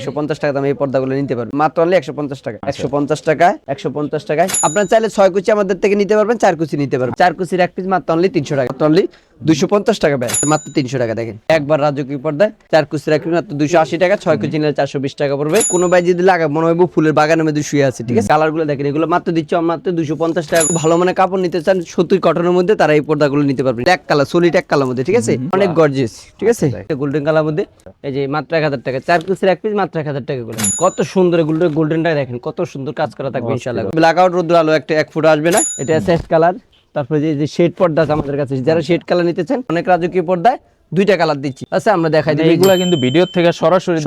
150 টাকা দামে এই পর্দাগুলো নিতে পারবেন মাত্র অনলি 150 টাকা। 150 টাকায় 150 টাকায় আপনারা চাইলে 6 কুচি আমাদের থেকে নিতে পারবেন, 4 কুচি নিতে পারবেন। 4 কুচির এক পিস মাত্র অনলি 300 টাকা, মাত্র অনলি 250 টাকা ব্যয়, মাত্র 300 টাকা। দেখেন একবার রাজকীয় পর্দায় 4 কুচির এক পিস মাত্র 280 টাকা, 6 কুচি নিলে 420 টাকা পড়বে। কোনো ভাই যদি লাগে মনে হয় ফুলের বাগানের মধ্যে শুয়ে আছে, ঠিক আছে। কালারগুলো দেখেন, এগুলো মাত্র দিচ্ছি মাত্র 250 টাকা। ভালো মানে কাপড় নিতে চান সুতির কটনের মধ্যে, তারা এই পর্দাগুলো নিতে পারবেন। এক কালার, সলিড এক কালার মধ্যে, ঠিক আছে, অনেক গর্জিয়াস, ঠিক আছে। গোল্ডেন কালার মধ্যে এই যে মাত্র 1000 টাকা, 4 কুচির এক পিস মাত্র 1000 টাকা করে। কত সুন্দর গোল্ডেনটা দেখেন, কত সুন্দর কাজ করা থাকবে ইনশাআল্লাহ। ব্ল্যাক আউট রোদ্র আলো একটা 1 ফুট আসবে না। এটা সেট কালার। তারপরে যে শেড পর্দা আছে আমাদের কাছে, যারা শেড কালার নিতে চান অনেক রাজকীয় পর্দায় 2টা কালার দিচ্ছি। আচ্ছা আমরা দেখাই দিই, এগুলা কিন্তু ভিডিও থেকে সরাসরি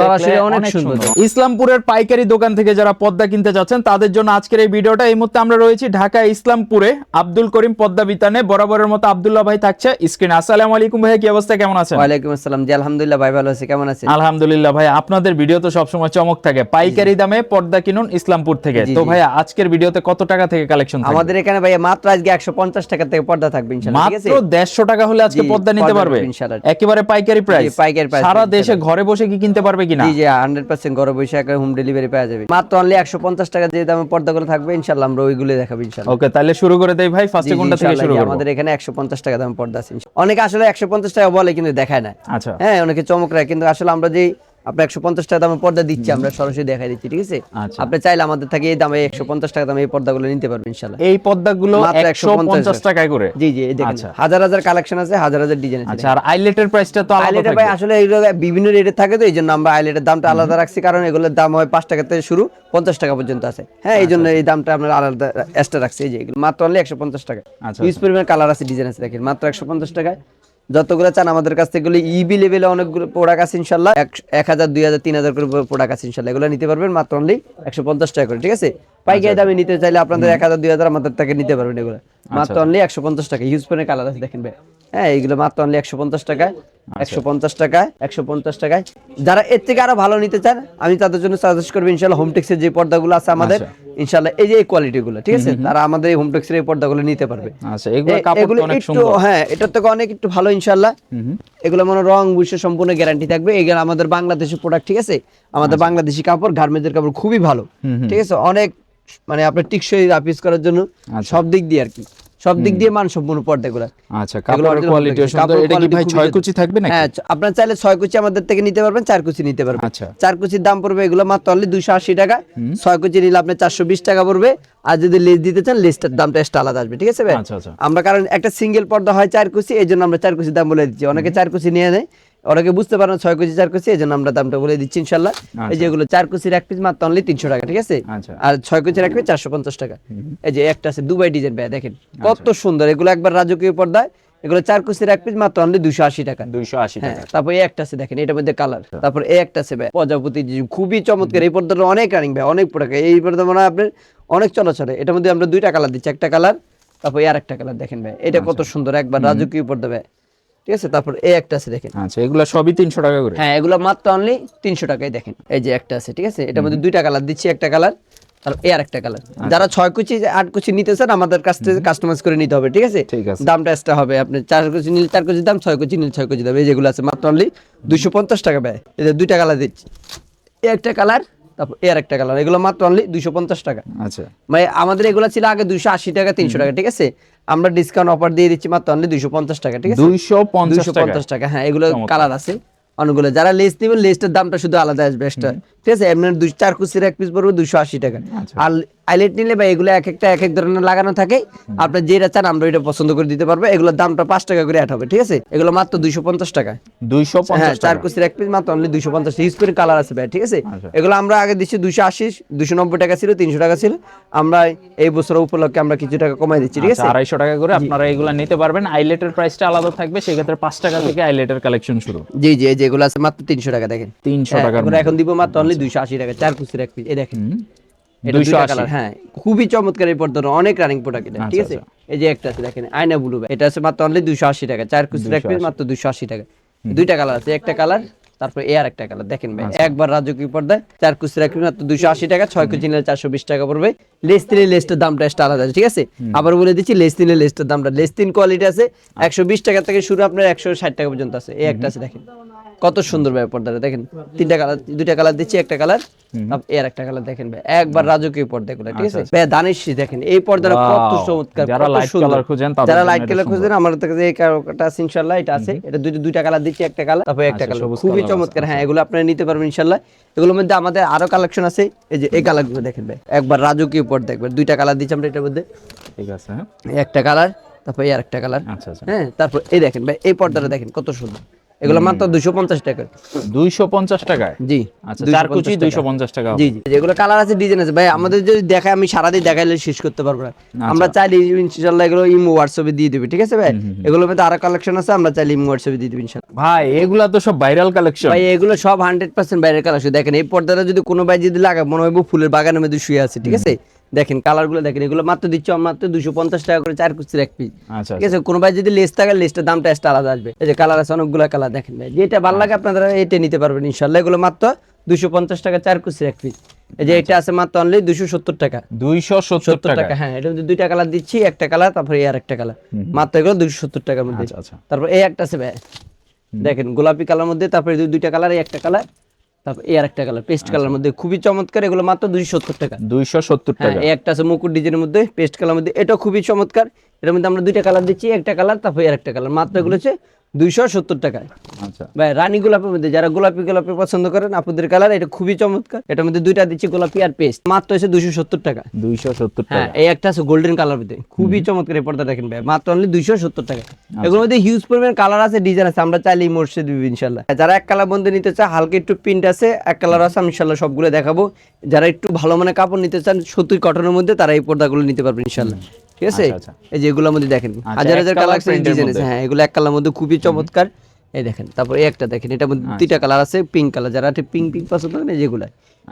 অনেক সুন্দর। ইসলামপুরের পাইকারি দোকান থেকে যারা পর্দা কিনতে যাচ্ছেন তাদের জন্য আজকের এই ভিডিওটা। এই মুহূর্তে আমরা রয়েছি ঢাকা ইসলামপুরে আব্দুল করিম পর্দা বিতানে। বরাবরের মতো আব্দুল্লাহ ভাই থাকছে স্ক্রিনে। আসসালামু আলাইকুম ভাই, কি অবস্থা, কেমন আছেন? ওয়ালাইকুম আসসালাম, জি আলহামদুলিল্লাহ ভাই, ভালো আছি, কেমন আছেন? আলহামদুলিল্লাহ ভাই, আপনাদের ভিডিও তো সবসময় চমক থাকে। পাইকারি দামে পর্দা কিনুন ইসলামপুর থেকে। তো ভাই আজকের ভিডিওতে কত টাকা থেকে কালেকশন থাকবে? আমাদের এখানে ভাই মাত্র আজকে 150 টাকা থেকে পর্দা থাকবে ইনশাআল্লাহ, ঠিক আছে। মাত্র 150 টাকা হলে আজকে পর্দা নিতে পারবে ইনশাআল্লাহ, একেবারে পাইকারি প্রাইস। সারা দেশে ঘরে বসে কি কিনতে পারবে কিনা? জি জি 100% ঘরে বসে একটা হোম ডেলিভারি পাওয়া যাবে। মাত্র অনলি 150 টাকা যে দামে পর্দাগুলো থাকবে ইনশাআল্লাহ আমরা ওইগুলো দেখাবো ইনশাআল্লাহ। ওকে, তাহলে শুরু করে দেই ভাই। ফার্স্টে কোনটা থেকে শুরু করব? আমাদের এখানে 150 টাকা দামে পর্দা আছে। অনেকে আসলে 150 টাকা বলে কিন্তু দেখায় না। আচ্ছা, হ্যাঁ, অনেকে চমক রাখে, কিন্তু আসলে আমরা যে আপনার 150 টাকা দামে পর্দা দিচ্ছি, আমরা সরাসরি দেখাই দিচ্ছি, ঠিক আছে। আপনি চাইলে আমাদের থেকে এই দামে 150 টাকা দামে এই পর্দাগুলো নিতে পারবেন ইনশাআল্লাহ। এই পর্দাগুলো 150 টাকায় করে? জি জি, দেখেন হাজার হাজার কালেকশন আছে, হাজার হাজার ডিজাইন আছে। আচ্ছা, আর আইলেটের প্রাইসটা তো আলাদা থাকবে? ভাই আসলে এগুলো বিভিন্ন রেটে থাকে, তো এইজন্য আমরা আইলেটের দামটা আলাদা রাখছি, কারণ এগুলোর দাম হয় 5 টাকা থেকে শুরু 50 টাকা পর্যন্ত আছে। হ্যাঁ, এই জন্য এই দামটা আমরা আলাদা এক্সট্রা রাখছি। এই যে এগুলো মাত্র অনলি 150 টাকা। ইউজ পরিমাণ কালার আছে, ডিজাইন আছে, দেখেন মাত্র 150 টাকায় যতগুলো চান আমাদের কাছ থেকে। ইবি লেভেলে অনেকগুলো প্রোডাক্ট আছে ইনশাআল্লাহ, 1000 2000 3000 করে প্রোডাক্ট আছে ইনশাআল্লাহ। এগুলো নিতে পারবেন মাত্র অনলি 150 টাকা করে, ঠিক আছে। পাইকারি দামে নিতে চাইলে আপনাদের 1000 2000 আমাদের থেকে নিতে পারবেন। এগুলো মাত্র অনলি 150 টাকা। ইউজ পরিমাণ কালার আছে, দেখেন ভাই। হ্যাঁ, এইগুলো মাত্র অনলি 150 টাকায়, 150 টাকায়, 150 টাকায়। যারা এর থেকে আরো ভালো নিতে চান আমি তাদের জন্য সাজেস্ট করব ইনশাআল্লাহ হোমটেক্সের যে পর্দাগুলো আছে আমাদের ইনশাআল্লাহ, এই যে এই কোয়ালিটি গুলো, ঠিক আছে, তারা আমাদের এই হোমটেক্সের এই পর্দাগুলো নিতে পারবে। আচ্ছা, এগুলো কাপড় অনেক সুন্দর। হ্যাঁ, এটার থেকে অনেক একটু ভালো ইনশাআল্লাহ। এগুলো মানে রং বুঝে সম্পূর্ণ গ্যারান্টি থাকবে। এগুলো আমাদের বাংলাদেশি প্রোডাক্ট, ঠিক আছে। আমাদের বাংলাদেশি কাপড়, গার্মেন্টসের কাপড় খুবই ভালো, ঠিক আছে। অনেক মানে আপনার টিকসই রাফিস করার জন্য সব দিক দিয়ে আর কি, সব দিক দিয়ে মানসম্পন্ন পর্দাগুলো। আচ্ছা, কাপড়ের কোয়ালিটিও সুন্দর। এটা কি ভাই 6 কুচি থাকবে নাকি? হ্যাঁ, আপনারা চাইলে 6 কুচি আমাদের থেকে নিতে পারবেন, 4 কুচি নিতে পারবেন। আচ্ছা, 4 কুচির দাম পড়বে এগুলো মাত্র অনলি 280 টাকা। 6 কুচি নিলে আপনি 420 টাকা পড়বে। আর যদি লেস দিতে চান লেসটার দামটা এক্সট্রা আলাদা আসবে, ঠিক আছে ভাই। আমরা কারণ একটা সিঙ্গেল পর্দা হয় 4 কুচি, এইজন্য আমরা 4 কুচির দাম বলে দিচ্ছি। অনেকে 4 কুচি নিয়ে নেয়, অনেকে বুঝতে পারেন 6 কুচি 4 কুচি, এইজন্য আমরা দামটা বলে দিচ্ছি ইনশাআল্লাহ। এই যে এগুলো 4 কুচির এক পিস মাত্র অনলি 300 টাকা, ঠিক আছে। আর 6 কুচির এক পিস 450 টাকা। এই যে একটা আছে দুবাই ডিজাইন ভাই, দেখেন কত সুন্দর। এগুলো একবার রাজকীয় পর্দায়, এগুলো 4 কুচির এক পিস মাত্র অনলি 280 টাকা, 280 টাকা। তারপর এই একটা আছে দেখেন, এটার মধ্যে কালার। তারপর এই একটা আছে ভাই প্রজাপতি, খুবই চমৎকার। এই পর্দাটা অনেক রানিং ভাই, অনেক প্রোডাক্ট। এই পর্দা মানে আপনার অনেক চলাচলে। এটার মধ্যে আমরা 2টা কালার দিচ্ছি, একটা কালার তারপর আর একটা কালার, দেখেন ভাই এটা কত সুন্দর, একবার রাজকীয় পর্দা ভাই, ঠিক আছে। তারপর এই একটা আছে দেখেন। আচ্ছা, এগুলো সবই 300 টাকা করে? হ্যাঁ, এগুলো মাত্র অনলি 300 টাকায়। দেখেন এই যে একটা আছে, ঠিক আছে। এটার মধ্যে 2টা কালার দিচ্ছি, একটা কালার তারপর এই আরেকটা কালার। যারা 6 কুচি 8 কুচি নিতে চান আমাদের কাছ থেকে কাস্টমাইজ করে নিতে হবে, ঠিক আছে। দামটা এক্সট্রা হবে। আপনি 4 কুচি নিলে 4 কুচি দাম, 6 কুচি নিলে 6 কুচি দাম। এই যেগুলো আছে মাত্র অনলি 250 টাকা ব্যয়। এই যে 2টা কালার দিচ্ছি, এই একটা কালার তারপর এই আরেকটা কালার। এগুলো মাত্র অনলি 250 টাকা। আচ্ছা, মানে আমাদের এগুলো ছিল আগে 280 টাকা 300 টাকা, ঠিক আছে। আমরা ডিসকাউন্ট অফার দিয়ে দিচ্ছি মাত্র অনলি 250 টাকা, ঠিক আছে। 250 টাকা। হ্যাঁ, এগুলো কালার আছে অনেকগুলো। যারা লেস নেবেন লেসটার দামটা শুধু আলাদা আসবে এক্সট্রা, ঠিক আছে। এমনি 4 কুচির এক পিস পড়বে 280 টাকা। আর আইলেট নিলে ভাই এগুলো এক একটা এক এক ধরনের লাগানো থাকে, আপনি যেটা চান আমরা এটা পছন্দ করে দিতে পারবো। এগুলোর দামটা 5 টাকা করে অ্যাড হবে, ঠিক আছে। এগুলো মাত্র 250 টাকা, 250 টাকা। 4 কুচির এক পিস মাত্র অনলি 250 টাকা। ইউজ করে কালার আছে ভাই, ঠিক আছে। এগুলো আমরা আগে দিচ্ছি 280 290 টাকা ছিল, 300 টাকা ছিল। আমরা এই বছর উপলক্ষে আমরা কিছু টাকা কমাই দিচ্ছি, ঠিক আছে। 250 টাকা করে আপনারা এগুলো নিতে পারবেন। আইলেটের প্রাইসটা আলাদা থাকবে, সেক্ষেত্রে 5 টাকা থেকে আইলেটের কালেকশন শুরু। জি জি, যেগুলো আছে মাত্র 300 টাকা, দেখেন 300 টাকা। এখন দিব মাত্র অনলি 280 টাকা। 4 কুচির এক পিস, এই দেখেন 280। হ্যাঁ, খুবই চমৎকার এই পর্দাটা, অনেক রানিং প্রোডাক্ট এটা, ঠিক আছে। এই যে একটা আছে দেখেন আয়না ব্লু, এটা আছে মাত্র অনলি 280 টাকা। 4 কুচির এক পিস মাত্র 280 টাকা। 2টা কালার আছে, একটা কালার তারপর এর একটা কালার দেখেন ভাই, একবার রাজকীয় পর্দায় 4 কুচি রাখবেন মাত্র 280 টাকা, 6 কুচি নিলে 420 টাকা পড়বে। লেস নিলে লেসটার দামটা একটু আলাদা আছে, ঠিক আছে? আবার বলে দিচ্ছি, লেস নিলে লেসটার দামটা, লেস 3 কোয়ালিটি আছে, 120 টাকা থেকে শুরু, আপনার 160 টাকা পর্যন্ত আছে। এই একটা আছে দেখেন, কত সুন্দর ভাই পর্দাটা দেখেন, 3টা কালার, 2টা কালার দিচ্ছি, একটা কালার এর একটা কালার দেখেন ভাই, একবার রাজকীয় পর্দা এগুলো, ঠিক আছে ভাই? দানিশি দেখেন এই পর্দাটা কত চমৎকার, যারা কত লাইট সুন্দর। কালার খুঁজেন যারা লাইট কালার খুঁজেন আমার কাছে এই কালারটা আছে ইনশাআল্লাহ, এটা আছে, এটা দুইটা কালার দিচ্ছি, একটা কালার তারপর একটা কালার, খুবই চমৎকার। হ্যাঁ, এগুলো আপনারা নিতে পারবেন ইনশাআল্লাহ। এগুলোর মধ্যে আমাদের আরো কালেকশন আছে, এই যে এই কালারগুলো দেখেন ভাই, একবার রাজকীয় পর্দা, একবার 2টা কালার দিচ্ছি আমরা এটার মধ্যে, ঠিক আছে। হ্যাঁ, একটা কালার তারপর এই আরেকটা কালার। আচ্ছা আচ্ছা। হ্যাঁ, তারপর এই দেখেন ভাই, এই পর্দাটা দেখেন কত সুন্দর, এগুলো মাত্র 250 টাকা। 250 টাকায়? জি, আচ্ছা, 4 কুচি 250 টাকা। জি জি, যেগুলো কালার আছে, ডিজাইন আছে ভাই, আমাদের যদি দেখায় আমি সারাদিন দেখাইলে শেষ করতে পারবো না। আমরা চাইলে ইনশাআল্লাহ এগুলো ইমো হোয়াটসঅ্যাপে দিয়ে দিবে, ঠিক আছে ভাই? এগুলোর মধ্যে আরো কালেকশন আছে, আমরা চাইলে ইমো হোয়াটসঅ্যাপে দিয়ে দিবে ইনশাআল্লাহ। ভাই এগুলা তো সব ভাইরাল কালেকশন ভাই এগুলো সব 100% বাইরের কালেকশন। দেখেন এই পর্দাটা যদি কোনো ভাই যদি লাগায়, মনে হয় ফুলের বাগানের মধ্যে শুয়ে আছে, ঠিক আছে? দেখেন কালারগুলো দেখেন, এগুলো মাত্র দিচ্ছি মাত্র 250 টাকা করে 4 কুচির এক পিস, আচ্ছা ঠিক আছে? কোনো ভাই যদি লেস থাকে, লেসটার দামটা একটু আলাদা আসবে। এই যে কালার আছে, অনেকগুলো কালার দেখেন ভাই, যেটা ভালো লাগে আপনারা এটা নিতে পারবেন ইনশাআল্লাহ। এগুলো মাত্র 250 টাকা 4 কুচির এক পিস। এই যে এটা আছে মাত্র অনলি 270 টাকা। 270 টাকা? হ্যাঁ, এটার মধ্যে 2টা কালার দিচ্ছি, একটা কালার তারপরে এই আরেকটা কালার, মাত্র এগুলো 270 টাকার মধ্যে। আচ্ছা আচ্ছা। তারপর এই একটা আছে ভাই, দেখেন গোলাপি কালার মধ্যে, তারপরে 2টা কালার, এই একটা কালার, তারপর এই আরেকটা কালার পেস্ট কালার মধ্যে, খুবই চমৎকার। এগুলো মাত্র 270 টাকা। 270 হ্যাঁ, টাকা। এই একটা আছে মুকুট ডিজাইনের মধ্যে পেস্ট কালার মধ্যে, এটা খুবই চমৎকার। এর মধ্যে আমরা 2টা কালার দিচ্ছি, একটা কালার তারপর এই আরেকটা কালার, মাত্র এগুলো হচ্ছে 270 টাকা। আচ্ছা ভাই রানী গোলাপের মধ্যে যারা গোলাপি গোলাপি পছন্দ করেন, আপনাদের কালার এটা খুবই চমৎকার। এটার মধ্যে 2টা দিচ্ছি গোলাপি আর পেস্ট, মাত্র হচ্ছে 270 টাকা। 270 হ্যাঁ, টাকা। এই একটা আছে গোল্ডেন কালার মধ্যে, খুবই চমৎকার। এই পর্দা দেখেন ভাই, মাত্র অনলি 270 টাকা। এগুলোর মধ্যে হিউজ পরিমাণ কালার আছে, ডিজাইন আছে, আমরা চাইলে মোর্শে দিব ইনশাআল্লাহ। যারা এক কালার বন্ধু নিতে চায়, হালকা একটু প্রিন্ট আছে, এক কালার আছে, আমি ইনশাআল্লাহ সবগুলো দেখাবো। যারা একটু ভালো মানের কাপড় নিতে চান সুতির কটনের মধ্যে, তারা এই পর্দাগুলো নিতে পারবেন ইনশাআল্লাহ, ঠিক আছে? আচ্ছা। এই যে এগুলোর মধ্যে দেখেন হাজার হাজার কালার ডিজাইন আছে। হ্যাঁ, এগুলো এক কালার মধ্যে খুবই চমৎকার। এই দেখেন, তারপর এই একটা দেখেন, এটার মধ্যে 2টা কালার আছে, পিঙ্ক কালার, যারা পিঙ্ক পছন্দ করেন যেগুলো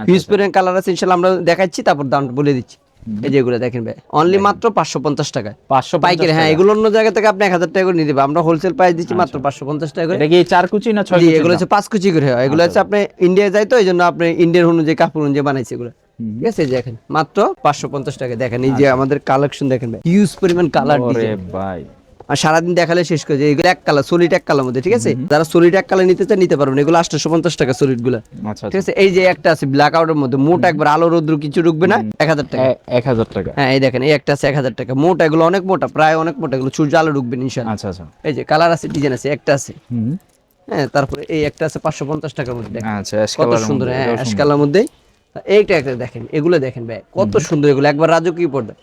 হিউজ পরিমাণ কালার আছে ইনশাআল্লাহ, আমরা দেখাচ্ছি, তারপর দামটা বলে দিচ্ছি। এই যেগুলো দেখেন ভাই, অনলি মাত্র 550 টাকা 550 পাইকারি। হ্যাঁ, এগুলো অন্য জায়গা থেকে আপনি 1000 টাকা করে নিতে পারবেন, আমরা হোলসেল প্রাইস দিচ্ছি মাত্র 550 টাকা করে। এটা কি 4 কুচি না 6 জি, কুচি? এগুলো হচ্ছে 5 কুচি করে হয়। এগুলো হচ্ছে আপনি ইন্ডিয়া যাই তো, এই জন্য আপনি ইন্ডিয়ার অনুযায়ী কাপড় অনুযায়ী বানাইছে এগুলো, ঠিক আছে? দেখেন মাত্র 550 টাকা। দেখেন এই যে আমাদের কালেকশন দেখেন ভাই, হিউজ পরিমাণ কালার ওরে ডিজাইন, ভাই আর সারাদিন দেখালে শেষ করে যায়। এগুলো এক কালার, সলিড এক কালার মধ্যে, ঠিক আছে? যারা সলিড এক কালার নিতে চান নিতে পারবেন, এগুলো 850 টাকা সলিড গুলো, আচ্ছা ঠিক আছে? এই যে একটা আছে ব্ল্যাক আউটের মধ্যে, মোটা একবার আলো রোদ্র কিছু ঢুকবে না, 1000 টাকা। 1000 টাকা। হ্যাঁ, এই দেখেন এই একটা আছে 1000 টাকা, মোটা, এগুলো অনেক মোটা, প্রায় অনেক মোটা, এগুলো সূর্য আলো ঢুকবে না ইনশাআল্লাহ। আচ্ছা আচ্ছা। এই যে কালার আছে, ডিজাইন আছে, একটা আছে। হুম, হ্যাঁ, তারপরে এই একটা আছে 550 টাকার মধ্যে, দেখেন আচ্ছা অ্যাশ কত কালারের সুন্দর। মধ্যে, হ্যাঁ, এটাও অ্যাশ সুন্দর। কালার মধ্যে। এইটা একটা দেখেন, এগুলো দেখেন ভাই কত সুন্দর, এগুলো একবার রাজকীয় পর্দা।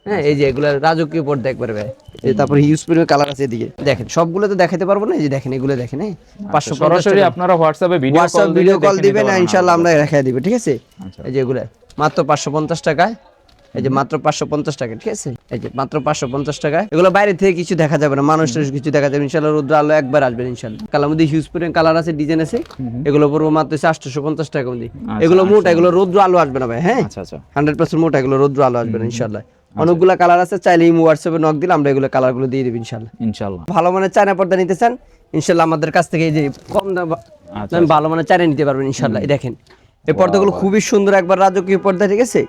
হ্যাঁ, এই যে এগুলো রাজকীয় পর্দা একবার ভাই। এই তারপর হিউজ পরিমাণ কালার আছে এদিকে, দেখেন সবগুলো তো দেখাতে পারবো না। এই যে দেখেন এগুলো দেখেন, হ্যাঁ 550 সরাসরি আপনারা হোয়াটসঅ্যাপে ভিডিও কল দিবেন, ইনশাআল্লাহ আমরা দেখাই দিব, ঠিক আছে? আচ্ছা। এই যে এগুলো মাত্র 550 টাকায়, এই যে মাত্র 550 টাকা, ঠিক আছে? এই যে মাত্র 550 টাকা। এগুলো বাইরে থেকে কিছু দেখা যাবে না, মানুষের কিছু দেখা যাবে ইনশাআল্লাহ, রোদ্র আলো একবার আসবে ইনশাআল্লাহ। কালার মধ্যে হিউজ পরিমাণ কালার আছে, ডিজাইন আছে, এগুলো পড়বো মাত্র 850 টাকা মধ্যে। এগুলো মোটা, এগুলো রোদ্র আলো আসবে না ভাই। হ্যাঁ, আচ্ছা আচ্ছা। 100% মোটা, এগুলো রোদ্র আলো আসবে না ইনশাআল্লাহ। অনেকগুলো কালার আছে, চাইলে ইমো হোয়াটসঅ্যাপে নক দিলে আমরা এগুলো কালারগুলো দিয়ে দেব ইনশাআল্লাহ। ইনশাআল্লাহ। ভালো মানের চায়না পর্দা নিতে চান ইনশাআল্লাহ, আমাদের কাছ থেকে এই যে কম দাম ভালো মানের চায়না নিতে পারবেন ইনশাআল্লাহ। এই দেখেন এই পর্দাগুলো খুবই সুন্দর, একবার রাজকীয় পর্দা, ঠিক আছে?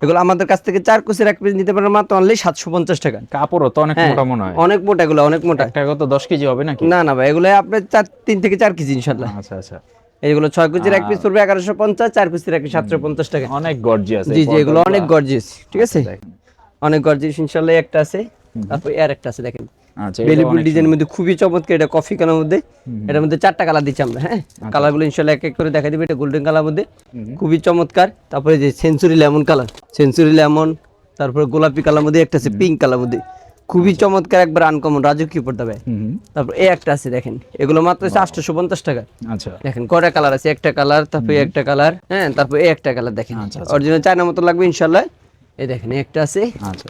এগুলো আমাদের কাছ থেকে 4 কুচির এক পিস নিতে পারবেন মাত্র অনলি 750 টাকা। কাপড়ও তো অনেক মোটা মনে হয়। অনেক মোটা, এগুলো অনেক মোটা। একটা কত 10 কেজি হবে নাকি? না না ভাই, এগুলো আপনার 3 থেকে 4 কেজি ইনশাআল্লাহ। আচ্ছা আচ্ছা। এইগুলো 6 কুচির এক পিস পড়বে 1150, 4 কুচির এক পিস 750 টাকা। অনেক গর্জিয়াস। জি জি, এগুলো অনেক গর্জিয়াস, ঠিক আছে? অনেক গর্জিয়াস ইনশাআল্লাহ। একটা আছে, তারপর এর একটা আছে দেখেন, আচ্ছা, বেলিবুল ডিজাইনের মধ্যে খুবই চমৎকার। এটা কফি কালার মধ্যে, এটার মধ্যে 4টা কালার দিচ্ছি আমরা। হ্যাঁ, কালারগুলো ইনশাআল্লাহ এক এক করে দেখাই দিবে। এটা গোল্ডেন কালার মধ্যে খুবই চমৎকার। তারপরে যে century lemon colour, century lemon, তারপরে গোলাপি কালার মধ্যে একটা আছে, পিঙ্ক কালার মধ্যে খুবই চমৎকার, একবার আনকমন রাজকীয় পড়তে হবে। তারপর এই একটা আছে দেখেন, এগুলো মাত্র 850 টাকা। আচ্ছা। দেখেন কয়টা কালার আছে, একটা কালার, তারপরে একটা কালার, হ্যাঁ, তারপর এই একটা কালার দেখেন, অরিজিনাল চায়না মতো লাগবে ইনশাআল্লাহ। এই দেখেন এই একটা আছে, আচ্ছা।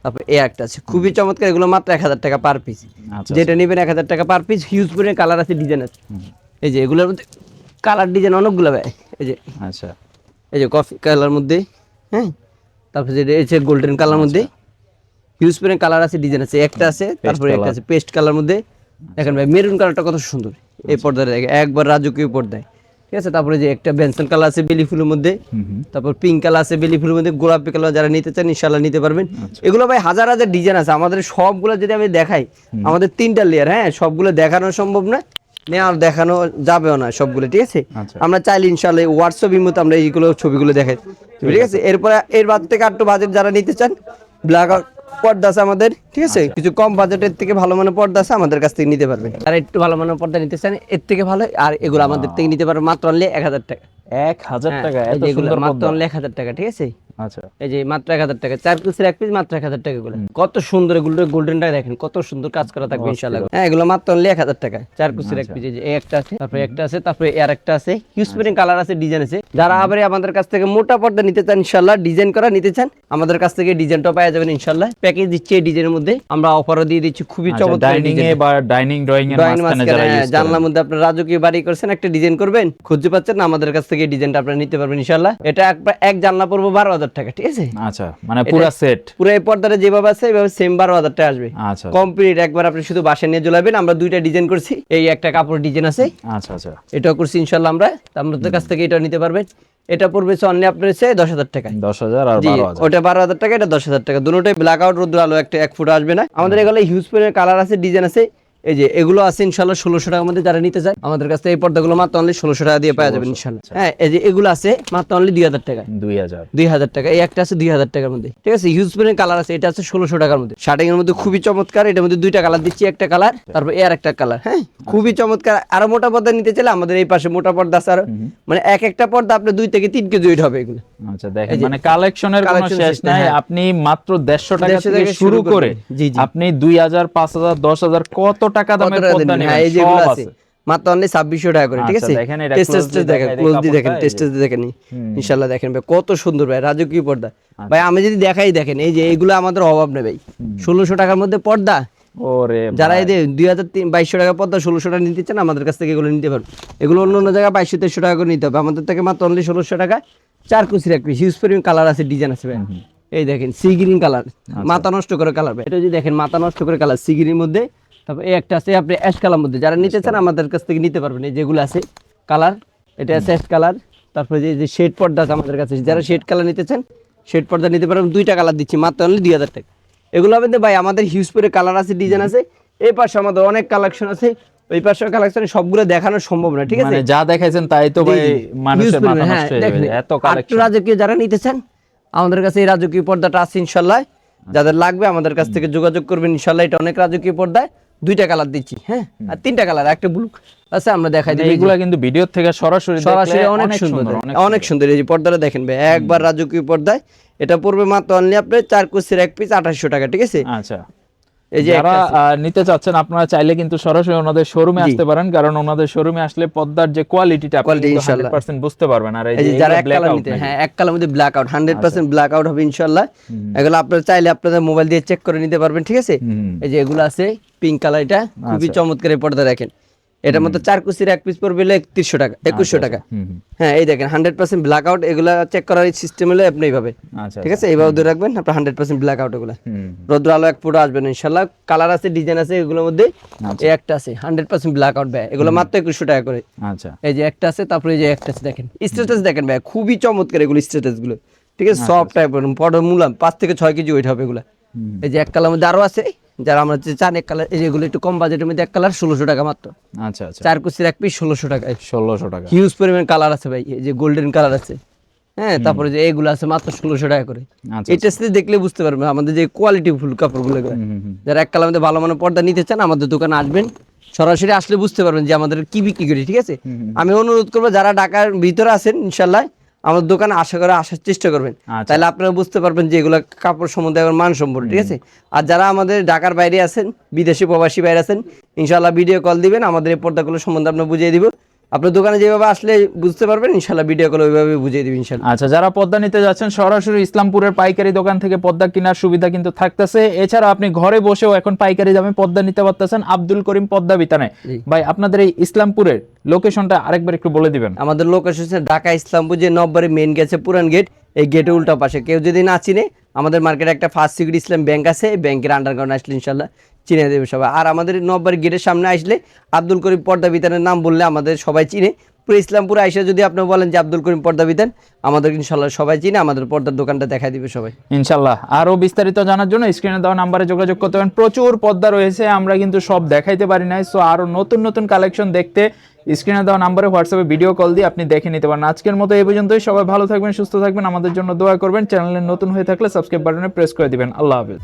তারপর এই একটা আছে, খুবই চমৎকার। এগুলো মাত্র 1000 টাকা পার পিস। যেটা নেবেন 1000 টাকা পার পিস। হিউজ পরিমাণ কালার আছে, ডিজাইন আছে। এই যে এগুলোর মধ্যে কালার ডিজাইন অনেকগুলো ভাই। এই যে আচ্ছা, এই যে কফি কালার মধ্যে, হ্যাঁ, তারপর যেটা এই যে গোল্ডেন কালার মধ্যে হিউজ পরিমাণ কালার আছে, ডিজাইন আছে। একটা আছে, তারপরে একটা আছে পেস্ট কালার মধ্যে, দেখেন ভাই মেরুন কালারটা কত সুন্দর, এই পর্দাটা দেখেন একবার রাজকীয় পর্দায়, ঠিক আছে। তারপরে যে একটা বেনসন কালার আছে বেলি ফুলের মধ্যে, তারপর পিঙ্ক কালার আছে বেলি ফুলের মধ্যে, গোলাপি কালার যারা নিতে চান ইনশাআল্লাহ নিতে পারবেন। এগুলো ভাই হাজার হাজার ডিজাইন আছে আমাদের, সবগুলো যদি আমি দেখাই আমাদের 3টা লেয়ার, হ্যাঁ সবগুলো দেখানো সম্ভব না, নেওয়ার দেখানো যাবেও না সবগুলো, ঠিক আছে। আচ্ছা। আমরা চাইলে ইনশাআল্লাহ হোয়াটসঅ্যাপের মতো আমরা এইগুলো ছবিগুলো দেখাই, ঠিক আছে। এরপরে এর বাদ থেকে একটু বাজেট যারা নিতে চান, ব্ল্যাক পর্দা আছে আমাদের, ঠিক আছে। কিছু কম বাজেটের থেকে ভালো মানের পর্দা আছে আমাদের কাছ থেকে নিতে পারবেন। আর একটু ভালো মানের পর্দা নিতে চান এর থেকে ভালো, আর এগুলো আমাদের থেকে নিতে পারবেন মাত্র অনলি 1000 টাকা। 1000 টাকা এই এত যে এগুলো সুন্দর মাত্র পর্দা। অনলি 1000 টাকা, ঠিক আছে। আচ্ছা এই যে মাত্র 1000 টাকা, 4 পিসের এক পিস মাত্র 1000 টাকা। এগুলো কত সুন্দর, এগুলো গোল্ডেনটা দেখেন কত সুন্দর কাজ করা থাকবে ইনশাআল্লাহ। হ্যাঁ এগুলো মাত্র অনলি 1000 টাকা, 4 পিসের এক পিস। এই একটা আছে, তারপরে একটা আছে, তারপরে আর একটা আছে, হিউজ পরিমাণ কালার আছে, ডিজাইন আছে। যারা আবার আমাদের কাছ থেকে মোটা পর্দা নিতে চান ইনশাআল্লাহ, ডিজাইন করা নিতে চান, আমাদের কাছ থেকে ডিজাইনটা পাওয়া যাবেন ইনশাআল্লাহ। প্যাকেজ দিচ্ছি এই ডিজাইনের মধ্যে, আমরা অফারও দিয়ে দিচ্ছি খুবই চমৎকার ডাইনিং এ বা ডাইনিং ড্রয়িং এর মাঝখানে যারা ইউজ করেন, জানলার মধ্যে আপনার রাজকীয় বাড়ি করছেন, একটা ডিজাইন করবেন, খুঁজে পাচ্ছেন না, আমাদের কাছ থেকে ডিজাইনটা আপনারা নিতে পারবেন ইনশাআল্লাহ। এটা এক জানলা পড়বো 12000 টাকা, ঠিক আছে। আচ্ছা মানে পুরো সেট, পুরো এই পর্দাটা যেভাবে আছে এইভাবে সেম 12000 টাকা আসবে আচ্ছা কমপ্লিট। একবার আপনি শুধু বাসায় নিয়ে জ্বলাবেন। আমরা 2টা ডিজাইন করছি, এই একটা কাপড় ডিজাইন আছে, আচ্ছা আচ্ছা এটাও করছি ইনশাআল্লাহ আমরা। আমাদের কাছ থেকে এটা নিতে পারবেন। এটা পড়বে অনলি আপনার 10000 টাকা, 10000 আর জি 12000। ওটা 12000 টাকা, এটা 10000 টাকা। দুটোটাই ব্ল্যাক আউট, রোদ্র আলো একটা 1 ফুট আসবে না। আমাদের এগুলো হিউজ পরিমাণের কালার আছে, ডিজাইন আছে। এই যে এগুলো আছে ইনশাআল্লাহ 1600 টাকার মধ্যে, যারা নিতে চায় আমাদের কাছ থেকে এই পর্দাগুলো মাত্র অনলি 1600 টাকা দিয়ে পাওয়া যাবে ইনশাআল্লাহ। হ্যাঁ এই যে এগুলো আছে মাত্র অনলি 2000 টাকা, 2000 টাকা। এই একটা আছে 2000 টাকার মধ্যে, ঠিক আছে। হিউজ পরিমাণের কালার আছে, এটা আছে 1600 টাকার মধ্যে। শার্টিং এর মধ্যে খুবই চমৎকার, এটার মধ্যে 2টা কালার দিচ্ছি, একটা কালার তারপর এর একটা কালার, হ্যাঁ খুবই চমৎকার। আরো মোটা পর্দা নিতে চাইলে আমাদের এই পাশে মোটা পর্দা আছে, আর মানে একটা পর্দা আপনার 2 থেকে 3 কেজি ওয়েট হবে এগুলো। আচ্ছা দেখেন মানে কালেকশনের কোনো শেষ নাই। আপনি মাত্র 150 টাকা থেকে শুরু করে আপনি 2000 5000 10000 কত টাকা দামের পর্দা নেবেন, হ্যাঁ এই যেগুলো সব আছে মাত্র অনলি 2600 টাকা করে, ঠিক আচ্ছা, আছে। দেখেন এটা টেস্ট দেখেন, ক্লোজ দিয়ে দেখেন, টেস্ট দেখেন ইনশাআল্লাহ। দেখেন ভাই কত সুন্দর ভাই রাজকীয় পর্দা। ভাই আমি যদি দেখাই, দেখেন এই যে এগুলো আমাদের অভাব নেই ভাই, 1600 টাকার মধ্যে পর্দা। ওরে যারা এই যে 2200 টাকা পর্দা 1600 টাকা নিতে চান আমাদের কাছ থেকে এগুলো নিতে পারবেন। এগুলো অন্য অন্য জায়গায় 2200 টাকা করে নিতে হবে, আমাদের থেকে মাত্র অনলি 1600 টাকা। 4 কুচির এক পিস, হিউজ পরিমাণ কালার আছে, ডিজাইন আছে ভাই। এই দেখেন সি গ্রিন কালার, মাথা নষ্ট করে কালার ভাই। এটা যদি দেখেন মাথা নষ্ট করে কালার, সি গ্রিনের মধ্যে। তারপর এই একটা আছে আপনি অ্যাশ কালার মধ্যে, যারা নিতে চান আমাদের কাছ থেকে নিতে পারবেন। এই যেগুলো আছে কালার, এটা আছে অ্যাশ কালার। তারপরে যে শেড পর্দা আছে আমাদের কাছে, যারা শেড কালার নিতে চান শেড পর্দা নিতে পারবেন। 2টা কালার দিচ্ছি মাত্র অনলি 2000 টাকা। এগুলো হবে ভাই আমাদের হিউজ পরে কালার আছে, ডিজাইন আছে। এই পাশে আমাদের অনেক কালেকশন আছে, ওই পাশের কালেকশন সবগুলো দেখানো সম্ভব না, ঠিক আছে। মানে যা দেখাইছেন তাই তো ভাই মানুষের মাথা নষ্ট হয়ে যাবে, এত কালেকশন। রাজকীয় যারা নিতে চান আমাদের কাছে এই রাজকীয় পর্দাটা আছে ইনশাআল্লাহ। যাদের লাগবে আমাদের কাছ থেকে যোগাযোগ করবেন ইনশাআল্লাহ। এটা অনেক রাজকীয় পর্দা, 2টা কালার দিচ্ছি, হ্যাঁ আর 3টা কালার, একটা ব্লু আছে, আমরা দেখাই দিই। এগুলা কিন্তু ভিডিও থেকে সরাসরি অনেক সুন্দর, অনেক সুন্দর। এই যে পর্দাটা দেখেন ভাই, একবার রাজকীয় পর্দায়। এটা পড়বে মাত্র অনলি আপনার 4 কুচির এক পিস 2800 টাকা, ঠিক আছে। আচ্ছা এই যে যারা নিতে চাচ্ছেন আপনারা চাইলে কিন্তু সরাসরি ওনাদের শোরুমে আসতে পারেন, কারণ ওনাদের শোরুমে আসলে পর্দার যে কোয়ালিটিটা আপনি 100% বুঝতে পারবেন। আর এই যে যারা এক কালার নিতে, হ্যাঁ এক কালার মধ্যে ব্ল্যাক আউট, 100% ব্ল্যাক আউট হবে ইনশাআল্লাহ। এগুলো আপনারা চাইলে আপনাদের মোবাইল দিয়ে চেক করে নিতে পারবেন, ঠিক আছে। এই যে এগুলো আছে পিঙ্ক কালার, এটা খুবই চমৎকার। এই পর্দা দেখেন, এটার মধ্যে 4 কুচির এক পিস পড়বে 3100 টাকা, 2100 টাকা। হ্যাঁ এই দেখেন 100% ব্ল্যাক আউট। এগুলা চেক করার সিস্টেম হলো আপনি এইভাবে, ঠিক আছে, এইভাবে ধরে রাখবেন আপনার 100% ব্ল্যাক আউট। এগুলা রোদ্র আলো 1 ফুট আসবে না ইনশাআল্লাহ। কালার আছে, ডিজাইন আছে, এগুলোর মধ্যে এই একটা আছে 100% ব্ল্যাক আউট ভাই। এগুলো মাত্র 2100 টাকা করে। আচ্ছা এই যে একটা আছে, তারপরে এই যে একটা আছে, দেখেন স্ট্যাটাস দেখেন ভাই, খুবই চমৎকার এগুলো স্ট্যাটাস গুলো, ঠিক আছে। সফট টাইপের পড়ো মুলাম, 5 থেকে 6 কেজি ওয়েট হবে এগুলা। এই যে এক কালার মধ্যে আরো আছে, যারা আমরা চান এক কালার, এই যেগুলো একটু কম বাজেটের মধ্যে এক কালার 1600 টাকা মাত্র। আচ্ছা আচ্ছা 4 কুচির এক পিস 1600 টাকা, 1600 টাকা। হিউজ পরিমাণ কালার আছে ভাই। এই যে গোল্ডেন কালার আছে, হ্যাঁ তারপরে যে এগুলো আছে মাত্র 1600 টাকা করে। এটা দেখলে বুঝতে পারবেন আমাদের যে কোয়ালিটি ফুল কাপড়গুলো। যারা এক কালার মধ্যে ভালো মানের পর্দা নিতে চান আমাদের দোকানে আসবেন, সরাসরি আসলে বুঝতে পারবেন যে আমাদের কি বিক্রি করি, ঠিক আছে। আমি অনুরোধ করবো যারা ঢাকার ভিতরে আছেন ইনশাআল্লাহ আমাদের দোকানে আশা করে আসার চেষ্টা করবেন, তাহলে আপনারা বুঝতে পারবেন যে এগুলো কাপড় সম্বন্ধে মান সম্পর্কে, ঠিক আছে। আর যারা আমাদের ঢাকার বাইরে আছেন, বিদেশি প্রবাসী বাইরে আছেন, ইনশাআল্লাহ ভিডিও কল দিবেন, আমাদের এই পর্দাগুলো সম্বন্ধে আপনার বুঝিয়ে দিব। আপনার দোকানে যেভাবে আসলে বুঝতে পারবেন ইনশাআল্লাহ, ভিডিও কল ওইভাবে বুঝিয়ে দিবেন ইনশাআল্লাহ। আচ্ছা যারা পর্দা নিতে যাচ্ছেন সরাসরি ইসলামপুরের পাইকারি দোকান থেকে পর্দা কেনার সুবিধা কিন্তু থাকতেছে। এছাড়া আপনি ঘরে বসেও এখন পাইকারি দামে পর্দা নিতে পারতেছেন আব্দুল করিম পর্দা বিতানে। ভাই আপনাদের এই ইসলামপুরের লোকেশনটা আরেকবার একটু বলে দিবেন। আমাদের লোকেশন হচ্ছে ঢাকা ইসলামপুর যে নব্বরে মেইন গেছে পুরান গেট, এই গেটের উল্টা পাশে। কেউ যদি না চিনে আমাদের মার্কেটে একটা ফার্স্ট সিকিউরিটি ইসলাম ব্যাংক আছে, ব্যাংকের আন্ডারগ্রাউন্ড আসলে ইনশাআল্লাহ চিনে দেবে সবাই। আর আমাদের নববাড়ি গেটের সামনে আসলে আব্দুল করিম পর্দা বিতানের নাম বললে আমাদের সবাই চিনে। পুরো ইসলামপুরে আইসা যদি আপনি বলেন যে আব্দুল করিম পর্দা বিতান, আমাদের ইনশাল্লাহ সবাই চিনে, আমাদের পর্দার দোকানটা দেখাই দিবে সবাই ইনশাল্লাহ। আরো বিস্তারিত জানার জন্য স্ক্রিনে দেওয়া নাম্বারে যোগাযোগ করতে পারেন। প্রচুর পর্দা রয়েছে, আমরা কিন্তু সব দেখাইতে পারি নাই। সো আরো নতুন নতুন কালেকশন দেখতে স্ক্রিনে দেওয়া নাম্বারে হোয়াটসঅ্যাপে ভিডিও কল দিয়ে আপনি দেখে নিতে পারেন। আজকের মতো এই পর্যন্তই। সবাই ভালো থাকবেন, সুস্থ থাকবেন, আমাদের জন্য দোয়া করবেন। চ্যানেলে নতুন হয়ে থাকলে সাবস্ক্রাইব বাটনে প্রেস করে দিবেন। আল্লাহ হাফেজ।